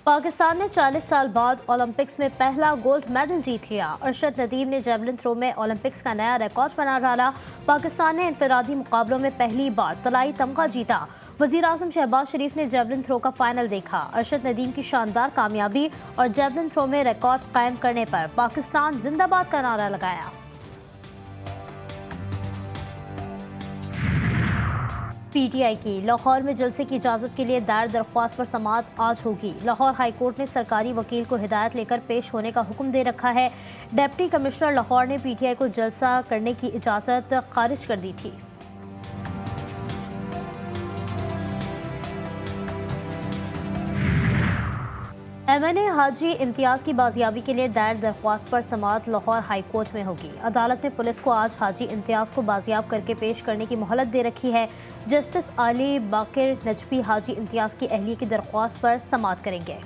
पाकिस्तान ने 40 साल बाद ओलंपिक्स में पहला गोल्ड मेडल जीत लिया। अरशद नदीम ने जेवलिन थ्रो में ओलंपिक्स का नया रिकॉर्ड बना डाला। पाकिस्तान ने इनफरादी मुकाबलों में पहली बार तलाई तमगा जीता। वजीर आजम शहबाज शरीफ ने जेवलिन थ्रो का फाइनल देखा। अरशद नदीम की शानदार कामयाबी और जेवलिन थ्रो में रिकॉर्ड कायम करने पर पाकिस्तान जिंदाबाद का नारा लगाया। पीटीआई की लाहौर में जलसे की इजाज़त के लिए दायर दरख्वास्त पर समाअत आज होगी। लाहौर हाई कोर्ट ने सरकारी वकील को हिदायत लेकर पेश होने का हुक्म दे रखा है। डिप्टी कमिश्नर लाहौर ने पीटीआई को जलसा करने की इजाज़त खारिज कर दी थी। एमएनए हाजी इम्तियाज़ की बाजियाबी के लिए दायर दरख्वास्त पर समाअत लाहौर हाई कोर्ट में होगी। अदालत ने पुलिस को आज हाजी इम्तियाज़ को बाजियाब करके पेश करने की मोहलत दे रखी है। जस्टिस आली बाकिर नजफी हाजी इम्तियाज़ की अहलिया की दरख्वास्त पर समाअत करेंगे।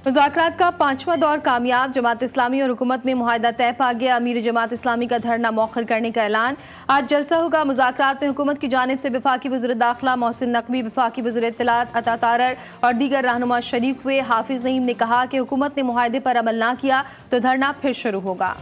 मुज़ाकरात का 5वां दौर कामयाब। जमात इस्लामी और हुकूमत में मुआहदा तय पा गया। अमीर जमात इस्लामी का धरना मौखर करने का ऐलान। आज जलसा होगा। मुज़ाकरात में हुकूमत की जानिब से वफाकी वज़ीर दाखिला मोहसिन नकवी, वफाकी वज़ीर इत्तलात अता तारड़ और दीगर रहनुमा शरीक हुए। हाफिज नईम ने कहा कि हुकूमत ने मुआहदे पर अमल ना किया तो धरना फिर शुरू होगा।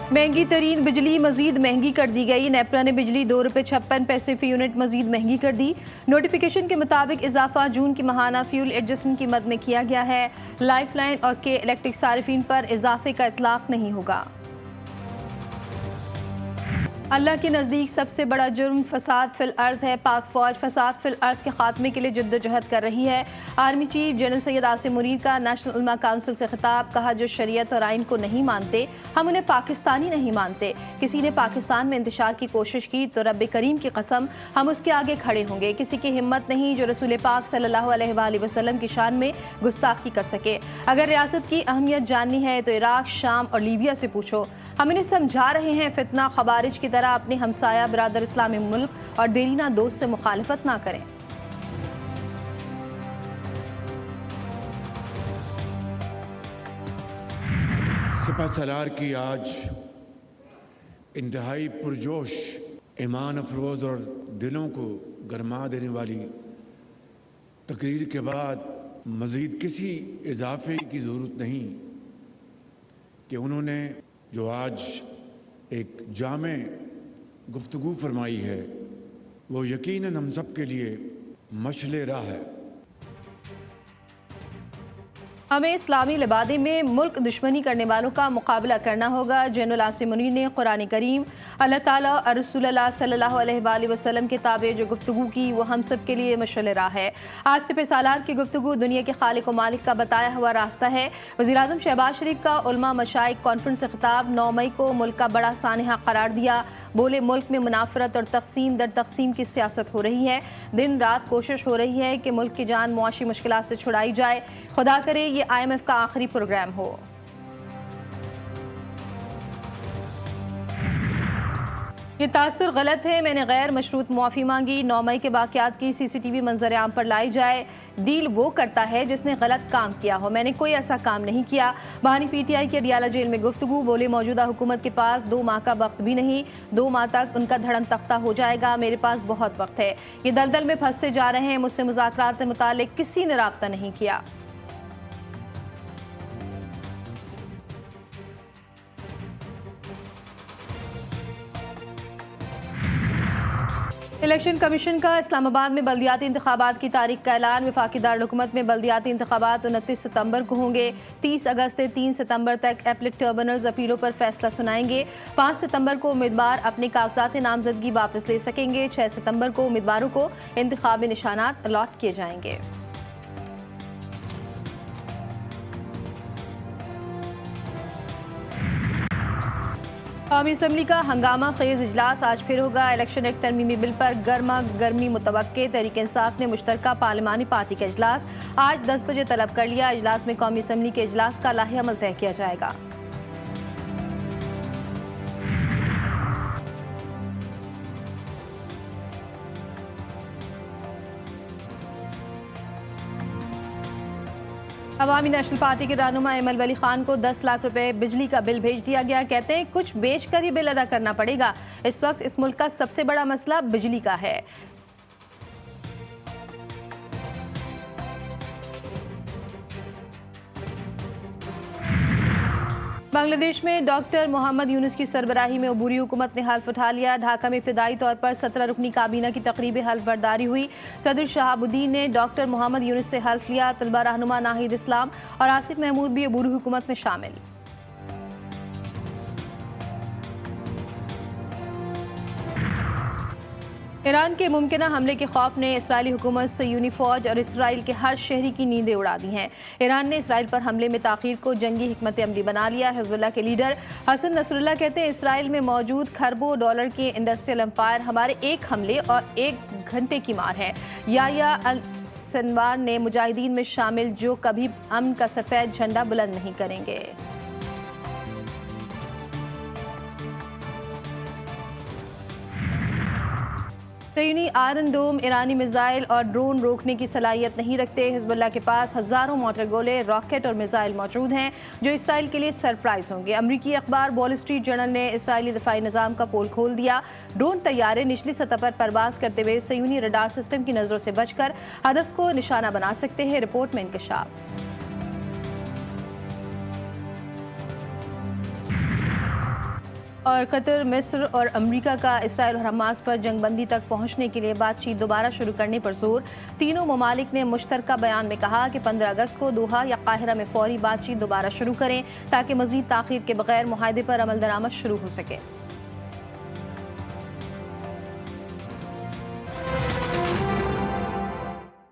महंगी तरीन बिजली मजीद महंगी कर दी गई। नेपरा ने बिजली ₹2.56 फी यूनिट मजीद महंगी कर दी। नोटिफिकेशन के मुताबिक इजाफा जून की माहाना फ्यूल एडजस्टमेंट कीमत में किया गया है। लाइफलाइन और के इलेक्ट्रिक सारिफीन पर इजाफे का इतलाक नहीं होगा। अल्लाह के नज़दीक सबसे बड़ा जुर्म फसाद फिल अर्ज़ है। पाक फौज फसाद फिल अर्ज़ के खात्मे के लिए जद्दोजहद कर रही है। Army chief general Syed Asim Munir का नेशनल उलमा काउंसिल से खिताब। कहा, जो शरीयत और आइन को नहीं मानते हम उन्हें पाकिस्तानी नहीं मानते। किसी ने पाकिस्तान में इंतशार की कोशिश की तो रब करीम की कसम हम उसके आगे खड़े होंगे। किसी की हिम्मत नहीं जो रसूल पाक सल्लल्लाहु अलैहि वसल्लम की शान में गुस्ताखी कर सके। अगर रियासत की अहमियत जाननी है तो इराक, शाम और लीबिया से पूछो। हम इन्हें समझा रहे हैं फितना खवारिज की तरह अपने हमसाया बिरादर इस्लामी मुल्क और देरीना दोस्त से मुखालफत ना करें। सिपह सलार की आज इंतहाई पुरजोश, ईमान अफरोज और दिलों को गरमा देने वाली तकरीर के बाद मज़ीद किसी इजाफे की ज़रूरत नहीं कि उन्होंने जो आज एक जामे गुफ्तगू फरमाई है वो यकीनन हम सब के लिए मशले राह है। हमें इस्लामी लिबादे में मुल्क दुश्मनी करने वालों का मुकाबला करना होगा। जनरल आसिम मुनीर ने कुरान करीम, अल्लाह ताला और रसूलुल्लाह सल्लल्लाहु अलैहि वसल्लम के ताबे जो गुफ्तगू की वो हम सब के लिए मशअल राह है। आज सिपह सालार की गुफ्तगू दुनिया के खालिक व मालिक का बताया हुआ रास्ता है। वज़ीर आज़म शहबाज शरीफ का उलमा मशाइख कॉन्फ्रेंस से खिताब। 9 मई को मुल्क का बड़ा सानहा करार दिया। बोले, मुल्क में मुनाफरत और तकसीम दर तकसीम की सियासत हो रही है। दिन रात कोशिश हो रही है कि मुल्क की जान मुआशी मुश्किलात से छुड़ाई जाए। खुदा करे ये IMF का आखिरी प्रोग्राम हो। ये तासुर गलत है। मैंने गैर मशरूत मुआफ़ी मांगी। 9 मई के वाक़यात की CCTV मंजर आम पर लाई जाए। डील वो करता है जिसने गलत काम किया हो। मैंने कोई ऐसा काम नहीं किया। बहानी PTI के अडियाला जेल में गुफ्तगू। बोले, मौजूदा हुकूमत के पास 2 माह का वक्त भी नहीं। 2 माह तक उनका धड़म तख्ता हो जाएगा। मेरे पास बहुत वक्त है। ये दलदल में फंसते जा रहे हैं। मुझसे मुज़ाकरात से मुताल्लिक किसी ने राब्ता नहीं किया। इलेक्शन कमीशन का इस्लामाबाद में बल्दियाती इंतखाबात की तारीख का ऐलान। वफाकी दारुल-हुकूमत में बल्दियाती इंतखाबात 29 सितंबर को होंगे। 30 अगस्त से 3 सितंबर तक एपलेट ट्रिब्यूनल्स अपीलों पर फैसला सुनाएंगे। 5 सितंबर को उम्मीदवार अपने कागजात नामजदगी वापस ले सकेंगे। 6 सितंबर को उम्मीदवारों को इंतखाबी निशानात अलॉट किए जाएंगे। कौमी असम्बली का हंगामा खेज इजलास आज फिर होगा। इलेक्शन एक्ट तरमीमी बिल पर गर्मा गर्मी मुतवक्के। तहरीक इंसाफ ने मुश्तरका पार्लिमानी पार्टी का इजलास आज 10 बजे तलब कर लिया। इजलास में कौमी असम्बली के इजलास का लाहे अमल तय किया जाएगा। अवामी नेशनल पार्टी के रहनुमा एमएल वली खान को 10 लाख रुपए बिजली का बिल भेज दिया गया। कहते हैं कुछ बेचकर ही बिल अदा करना पड़ेगा। इस वक्त इस मुल्क का सबसे बड़ा मसला बिजली का है। बांग्लादेश में डॉक्टर मोहम्मद यूनुस की सरबराही में अबूरी हुकूमत ने हल्फ उठा लिया। ढाका में इब्तदाई तौर पर 17 रुकनी काबीना की तकरीब हल्फ बर्दारी हुई। सदर शहाबुद्दीन ने डॉक्टर मोहम्मद यूनुस से हल्फ लिया। तलबा रहनुमा नाहिद इस्लाम और आसिफ महमूद भी अबूरी हुकूमत में शामिल। ईरान के मुमकिना हमले के खौफ ने इसराइली हुकूमत से यूनी फौज और इसराइल के हर शहरी की नींदें उड़ा दी हैं। ईरान ने इसराइल पर हमले में ताखीर को जंगी हिकमत अमली बना लिया। हिजबुल्लाह के लीडर हसन नसरुल्लाह कहते हैं इसराइल में मौजूद खरबों डॉलर के इंडस्ट्रियल एम्पायर हमारे एक हमले और 1 घंटे की मार है। याया अल सिनवार ने मुजाहिदीन में शामिल जो कभी अमन का सफ़ेद झंडा बुलंद नहीं करेंगे। सयूनी आयरन डोम ईरानी मिसाइल और ड्रोन रोकने की सलाहियत नहीं रखते। हिजबुल्लाह के पास हज़ारों मोटर गोले, रॉकेट और मिसाइल मौजूद हैं जो इसराइल के लिए सरप्राइज होंगे। अमरीकी अखबार वॉल स्ट्रीट जर्नल ने इसराइली दिफाई निज़ाम का पोल खोल दिया। ड्रोन तैयारे निचली सतह पर परवाज करते हुए सयूनी रडार सिस्टम की नज़रों से बचकर हदफ को निशाना बना सकते हैं। रिपोर्ट में इंकशाफ। और कतर, मिस्र और अमेरिका का इसराइल और हमास पर जंगबंदी तक पहुंचने के लिए बातचीत दोबारा शुरू करने पर जोर। तीनों ममालिक ने मुश्तरका बयान में कहा कि 15 अगस्त को दोहा या काहिरा में फौरी बातचीत दोबारा शुरू करें ताकि मजीद ताखीर के बगैर मुआहदे पर अमल दरामद शुरू हो सके।